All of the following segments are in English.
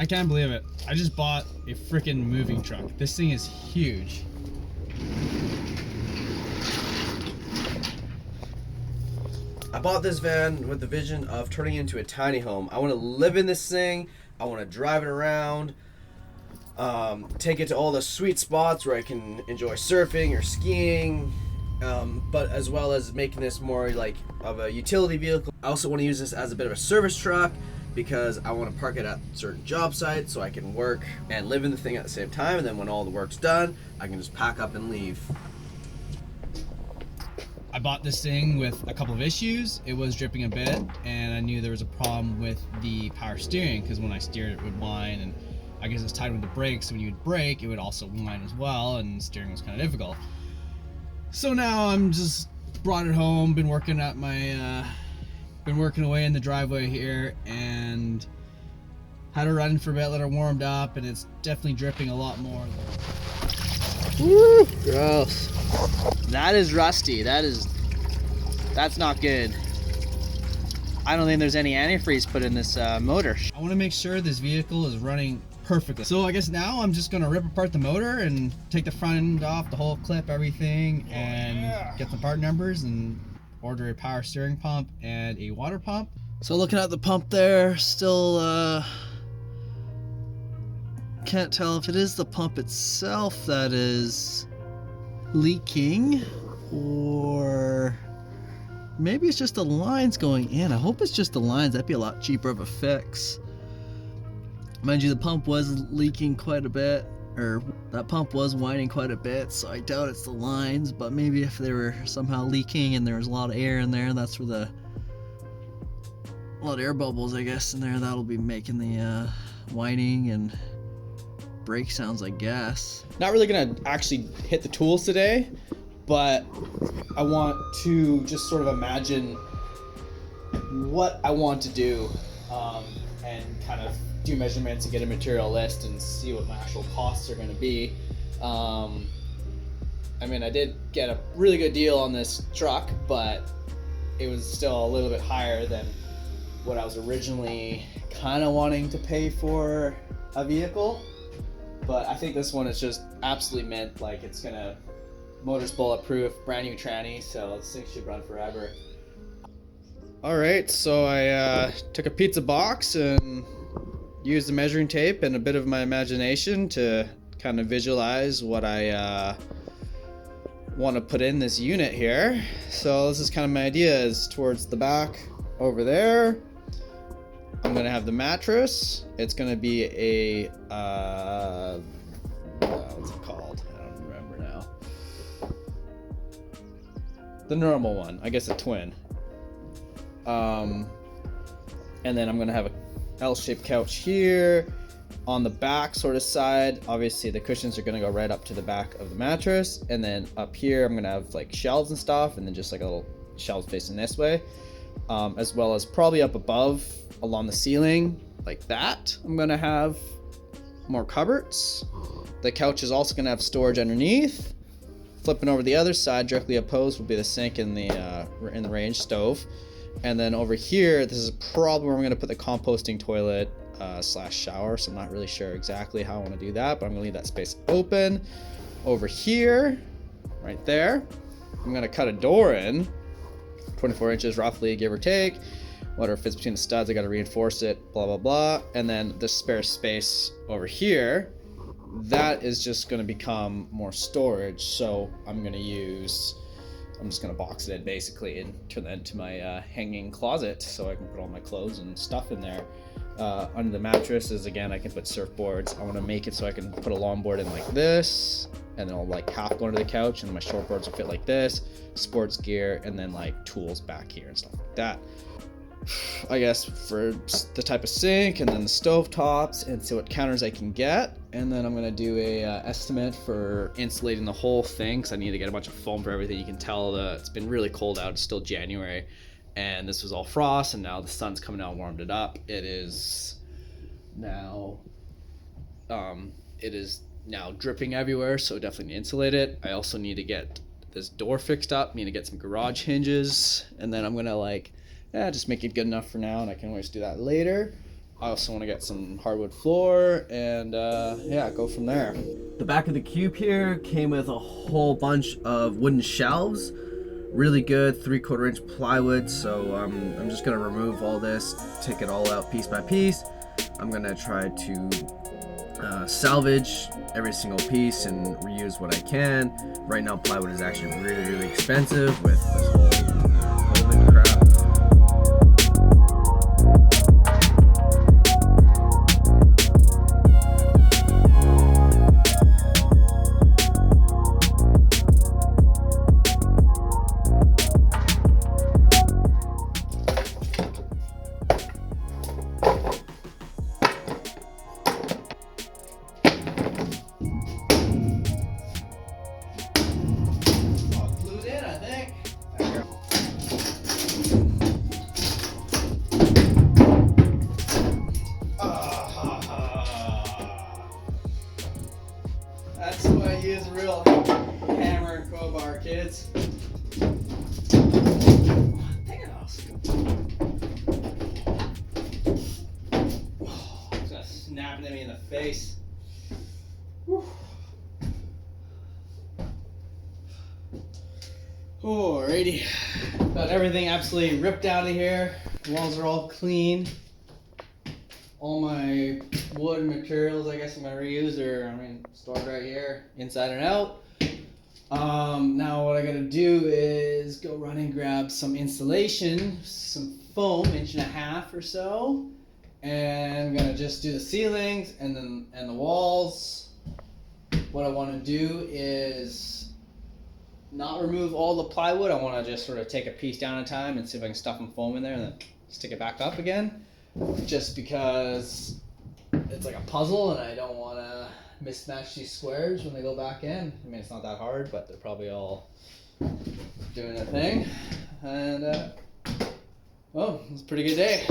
I can't believe it. I just bought a freaking moving truck. This thing is huge. I bought this van with the vision of turning it into a tiny home. I want to live in this thing. I want to drive it around. Take it to all the sweet spots where I can enjoy surfing or skiing. But as well as making this more like of a utility vehicle. I also want to use this as a bit of a service truck because I want to park it at certain job sites so I can work and live in the thing at the same time, and then when all the work's done, I can just pack up and leave. I bought this thing with a couple of issues. It was dripping a bit, and I knew there was a problem with the power steering because when I steered it would whine, and I guess it's tied with the brakes, so when you would brake it would also whine as well, and steering was kind of difficult. So now I'm just brought it home, been working away in the driveway here, and had it running for a bit, let it warmed up, and it's definitely dripping a lot more. Woo, gross. That is rusty. That's not good. I don't think there's any antifreeze put in this motor. I want to make sure this vehicle is running perfectly. So I guess now I'm just gonna rip apart the motor and take the front end off, the whole clip, everything, and get the part numbers and order a power steering pump and a water pump. So looking at the pump there, still can't tell if it is the pump itself that is leaking or maybe it's just the lines going in. I hope it's just the lines. That'd be a lot cheaper of a fix. Mind you, the pump was leaking quite a bit, or that pump was whining quite a bit, so I doubt it's the lines, but maybe if they were somehow leaking and there was a lot of air in there, that's where a lot of air bubbles, I guess, in there, that'll be making the whining and brake sounds, I guess. Not really gonna actually hit the tools today, but I want to just sort of imagine what I want to do and kind of do measurements and get a material list and see what my actual costs are going to be. I mean, I did get a really good deal on this truck, but it was still a little bit higher than what I was originally kind of wanting to pay for a vehicle. But I think this one is just absolutely mint. Like, it's gonna, motor's bulletproof, brand new tranny, so this thing should run forever. All right, so I took a pizza box and used the measuring tape and a bit of my imagination to kind of visualize what I want to put in this unit here. So this is kind of my idea, is towards the back over there. I'm gonna have the mattress. It's gonna be a what's it called? I don't remember now. The normal one, I guess a twin. And then I'm gonna have a L-shaped couch here. On the back sort of side, obviously the cushions are gonna go right up to the back of the mattress, and then up here I'm gonna have like shelves and stuff, and then just like a little shelves facing this way, as well as probably up above along the ceiling like that. I'm gonna have more cupboards. The couch is also gonna have storage underneath. Flipping over the other side, directly opposed, will be the sink and the range stove. And then over here, this is probably where I'm going to put the composting toilet slash shower. So I'm not really sure exactly how I want to do that, but I'm going to leave that space open. Over here, right there, I'm going to cut a door in, 24 inches roughly, give or take. Whatever fits between the studs, I got to reinforce it, blah, blah, blah. And then the spare space over here, that is just going to become more storage. So I'm just going to box it in basically and turn that into my hanging closet so I can put all my clothes and stuff in there. Under the mattress is, again, I can put surfboards. I want to make it so I can put a longboard in like this, and then I'll like half go under the couch, and my shortboards will fit like this, sports gear, and then like tools back here and stuff like that. I guess for the type of sink, and then the stove tops, and see what counters I can get. And then I'm gonna do a estimate for insulating the whole thing, because I need to get a bunch of foam for everything. You can tell that it's been really cold out. It's still January, and this was all frost, and now the sun's coming out and warmed it up. It is now dripping everywhere, so definitely need to insulate it. I also need to get this door fixed up. Need to get some garage hinges, and then I'm gonna just make it good enough for now, and I can always do that later. I also want to get some hardwood floor and yeah, go from there. The back of the cube here came with a whole bunch of wooden shelves. Really good 3/4 inch plywood. So I'm just gonna remove all this, take it all out piece by piece. I'm gonna try to salvage every single piece and reuse what I can. Right now plywood is actually really expensive with this whole COVID crap. That's why I use a real hammer and crowbar, kids. It's gonna snap at me in the face. Whew. Alrighty. Got everything absolutely ripped out of here. The walls are all clean. All my wood materials, I guess I'm gonna reuse, or stored right here, inside and out. Now what I gotta do is go run and grab some insulation, some foam, 1.5 inch or so, and I'm gonna just do the ceilings and the walls. What I want to do is not remove all the plywood. I want to just sort of take a piece down at a time and see if I can stuff some foam in there and then stick it back up again. Just because it's like a puzzle and I don't want to mismatch these squares when they go back in. I mean, it's not that hard, but they're probably all doing their thing. And well, it's a pretty good day.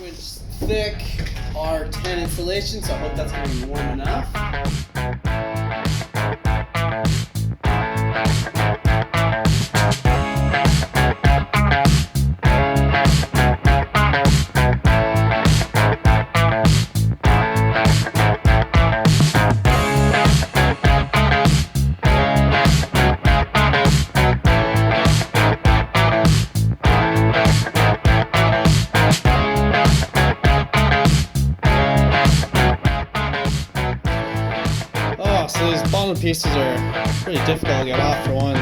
It's thick R10 insulation, so I hope that's going to be warm enough. So these bottom pieces are pretty difficult to get off for one.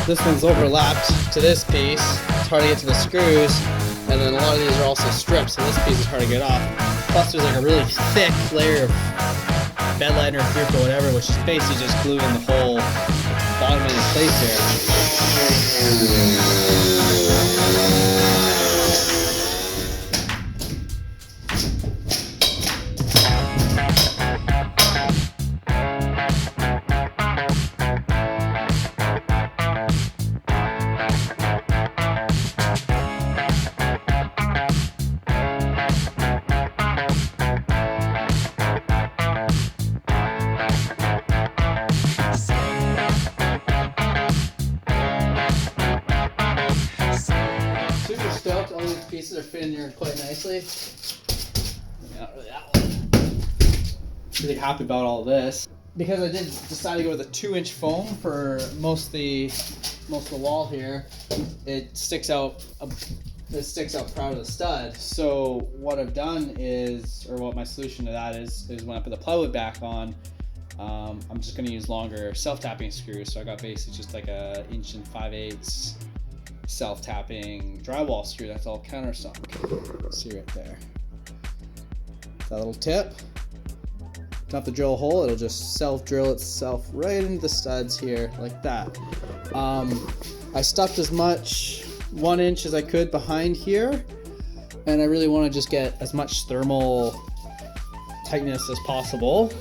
This one's overlapped to this piece. It's hard to get to the screws. And then a lot of these are also stripped, so this piece is hard to get off. Plus there's like a really thick layer of bed liner or group or whatever, which is basically just gluing the whole bottom into place here. All these pieces are fitting here quite nicely. Not really that one. Really happy about all this. Because I did decide to go with a 2-inch foam for most of the wall here, it sticks out proud of the stud. So what I've done is, or what my solution to that is when I put the plywood back on, I'm just going to use longer self-tapping screws. So I got basically just like a 1 5/8" self-tapping drywall screw that's all countersunk. See right there. That little tip. Don't have to drill a hole, it'll just self-drill itself right into the studs here, like that. I stuffed as much 1 inch as I could behind here, and I really want to just get as much thermal tightness as possible.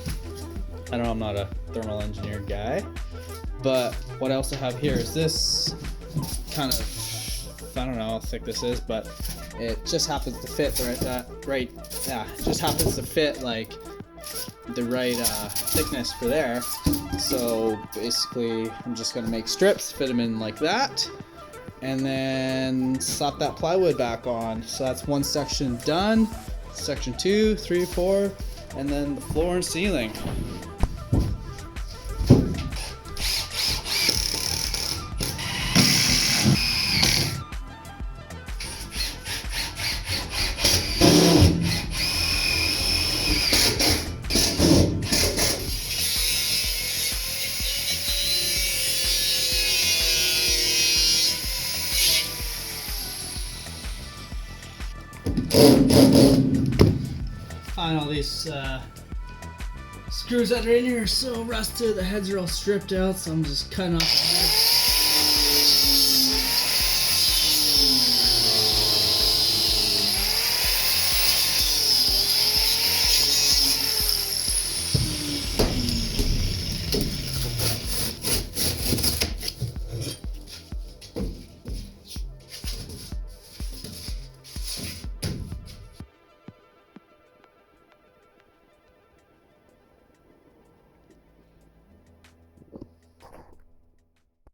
I know I'm not a thermal engineered guy, but what I also have here is this kind of, I don't know how thick this is, but it just happens to fit just happens to fit like the right thickness for there. So basically, I'm just gonna make strips, fit them in like that, and then slap that plywood back on. So that's one section done. Section 2, 3, 4, and then the floor and ceiling. Find all these screws that are in here are so rusted. The heads are all stripped out, so I'm just cutting off the